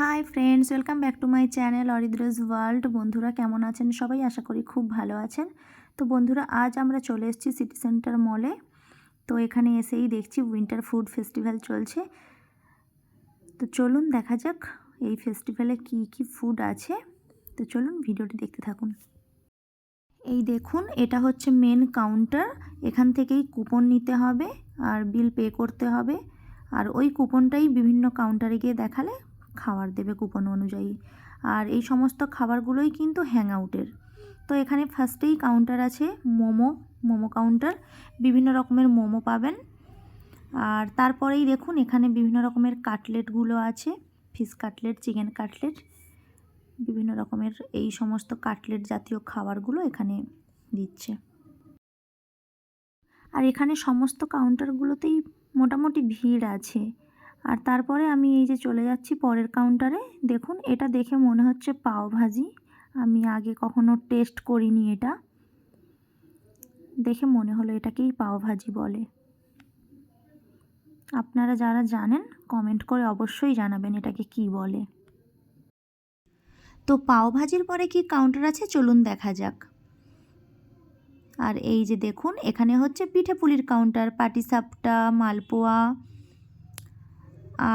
High friends, welcome back to my channel Aridra's world. বন্ধুরা কেমন আছেন সবাই? আশা করি খুব ভালো আছেন। তো বন্ধুরা, আজ আমরা চলে এসেছি সিটি সেন্টার মলে। তো এখানে এসেই দেখছি উইন্টার ফুড ফেস্টিভ্যাল চলছে। তো চলুন দেখা যাক এই ফেস্টিভ্যালে কি কি ফুড আছে। তো চলুন ভিডিওটি দেখতে থাকুন। এই দেখুন, এটা হচ্ছে মেন কাউন্টার। এখান থেকেই কুপন নিতে হবে আর বিল পে করতে হবে। আর ওই কুপনটাই বিভিন্ন কাউন্টারে গিয়ে দেখালে খাবার দেবে কুপন অনুযায়ী। আর এই সমস্ত খাবারগুলোই কিন্তু হ্যাং আউটের। তো এখানে ফার্স্টেই কাউন্টার আছে মোমো কাউন্টার। বিভিন্ন রকমের মোমো পাবেন। আর তারপরেই দেখুন এখানে বিভিন্ন রকমের কাটলেটগুলো আছে, ফিশ কাটলেট, চিকেন কাটলেট, বিভিন্ন রকমের এই সমস্ত কাটলেট জাতীয় খাবারগুলো এখানে দিচ্ছে। আর এখানে সমস্ত কাউন্টারগুলোতেই মোটামুটি ভিড় আছে। আর তারপরে আমি এই যে চলে যাচ্ছি পরের কাউন্টারে। দেখুন, এটা দেখে মনে হচ্ছে পাও ভাজি। আমি আগে কখনো টেস্ট করিনি, এটা দেখে মনে হলো এটাকেই পাও ভাজি বলে। আপনারা যারা জানেন কমেন্ট করে অবশ্যই জানাবেন এটাকে কি বলে। তো পাও ভাজির পরে কি কাউন্টার আছে চলুন দেখা যাক। আর এই যে দেখুন, এখানে হচ্ছে পিঠে পুলির কাউন্টার, পাটিসাপটা, মালপোয়া,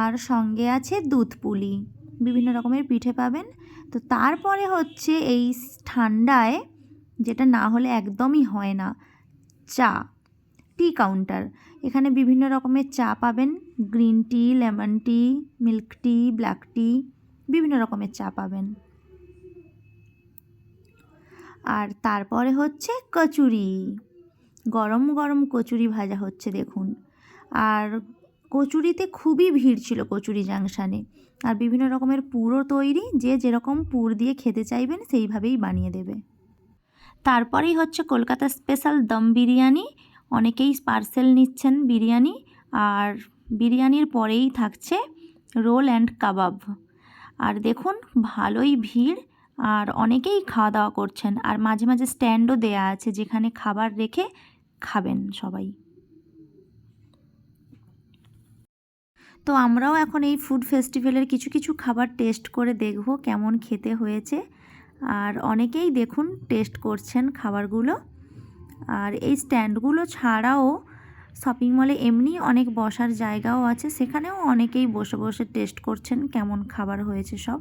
আর সঙ্গে আছে দুধ পুলি, বিভিন্ন রকমের পিঠে পাবেন। তো তারপরে হচ্ছে এই ঠান্ডায় যেটা না হলে একদমই হয় না, টি কাউন্টার। এখানে বিভিন্ন রকমের চা পাবেন, green tea, lemon tea, milk tea, black tea, বিভিন্ন রকমের চা পাবেন। আর তারপরে হচ্ছে কচুরি, গরম গরম কচুরি ভাজা হচ্ছে দেখুন। আর কচুরিতে খুবই ভিড় ছিল কচুরি জাংশানে। আর বিভিন্ন রকমের পুরও তৈরি, যে যেরকম পুর দিয়ে খেতে চাইবেন সেইভাবেই বানিয়ে দেবে। তারপরেই হচ্ছে কলকাতা স্পেশাল দম বিরিয়ানি। অনেকেই পার্সেল নিচ্ছেন বিরিয়ানি। আর বিরিয়ানির পরেই থাকছে রোল অ্যান্ড কাবাব। আর দেখুন ভালোই ভিড়, আর অনেকেই খাওয়া দাওয়া করছেন। আর মাঝে মাঝে স্ট্যান্ডও দেয়া আছে যেখানে খাবার রেখে খাবেন সবাই। তো আমরাও এখন এই ফুড ফেস্টিভ্যালের কিছু কিছু খাবার টেস্ট করে দেখব কেমন খেতে হয়েছে। আর অনেকেই দেখুন টেস্ট করছেন খাবারগুলো। আর এই স্ট্যান্ডগুলো ছাড়াও শপিং মলে এমনি অনেক বসার জায়গাও আছে, সেখানেও অনেকেই বসে বসে টেস্ট করছেন কেমন খাবার হয়েছে সব।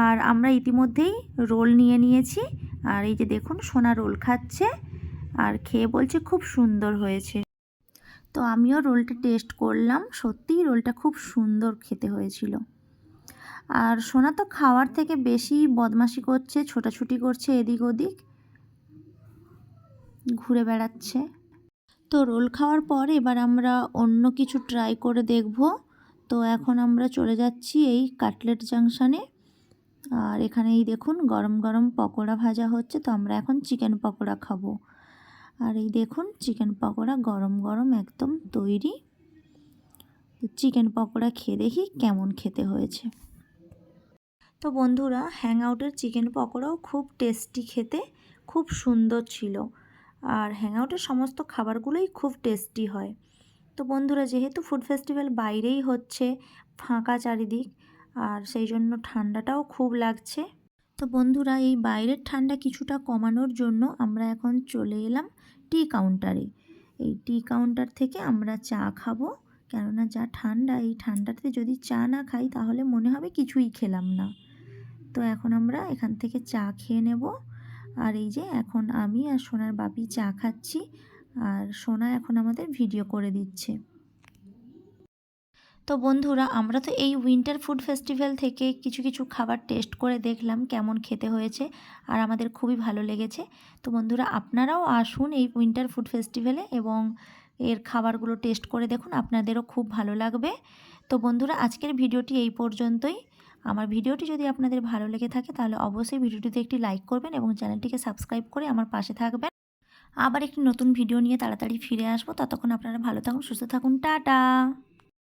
আর আমরা ইতিমধ্যেই রোল নিয়ে নিয়েছি। আর এই যে দেখুন সোনা রোল খাচ্ছে আর খেয়ে বলছে খুব সুন্দর হয়েছে। তো আমিও রোলটা টেস্ট করলাম, সত্যিই রোলটা খুব সুন্দর খেতে হয়েছিল। আর সোনা তো খাওয়ার থেকে বেশি বদমাশি করছে, ছোটাছুটি করছে এদিক ওদিক, ঘুরে বেড়াচ্ছে। তো রোল খাওয়ার পর এবার আমরা অন্য কিছু ট্রাই করে দেখব। তো এখন আমরা চলে যাচ্ছি এই কাটলেট জাংশনে। আর এখানেই দেখুন গরম গরম পকোড়া ভাজা হচ্ছে। তো আমরা এখন চিকেন পকোড়া খাবো। আর এই দেখুন চিকেন পকোড়া গরম গরম একদম তৈরি। তো চিকেন পকোড়া খেয়ে দেখি কেমন খেতে হয়েছে। তো বন্ধুরা, হ্যাং আউটের চিকেন পকোড়াও খুব টেস্টি খেতে, খুব সুন্দর ছিল। আর হ্যাং আউটের সমস্ত খাবারগুলোই খুব টেস্টি হয়। তো বন্ধুরা, যেহেতু ফুড ফেস্টিভ্যাল বাইরেই হচ্ছে, ফাঁকা চারিদিক, আর সেই জন্য ঠান্ডাটাও খুব লাগছে। তো বন্ধুরা, এই বাইরের ঠান্ডা কিছুটা কমানোর জন্য আমরা এখন চলে এলাম টি কাউন্টারে। এই টি কাউন্টার থেকে আমরা চা খাবো, কেননা যা ঠান্ডা, এই ঠান্ডাতে যদি চা না খাই তাহলে মনে হবে কিছুই খেলাম না। তো এখন আমরা এখান থেকে চা খেয়ে নেব। আর এই যে এখন আমি আর সোনার বাপি চা খাচ্ছি, আর সোনা এখন আমাদের ভিডিও করে দিচ্ছে। তো বন্ধুরা, আমরা তো এই উইন্টার ফুড ফেস্টিভ্যাল থেকে কিছু কিছু খাবার টেস্ট করে দেখলাম কেমন খেতে হয়েছে, আর আমাদের খুবই ভালো লেগেছে। তো বন্ধুরা, আপনারাও আসুন এই উইন্টার ফুড ফেস্টিভ্যালে এবং এর খাবারগুলো টেস্ট করে দেখুন, আপনাদেরও খুব ভালো লাগবে। তো বন্ধুরা, আজকের ভিডিওটি এই পর্যন্তই। আমার ভিডিওটি যদি আপনাদের ভালো লেগে থাকে তাহলে অবশ্যই ভিডিওটিতে একটি লাইক করবেন এবং চ্যানেলটিকে সাবস্ক্রাইব করে আমার পাশে থাকবেন। আবার একটি নতুন ভিডিও নিয়ে তাড়াতাড়ি ফিরে আসবো। ততক্ষণ আপনারা ভালো থাকুন, সুস্থ থাকুন, টাটা।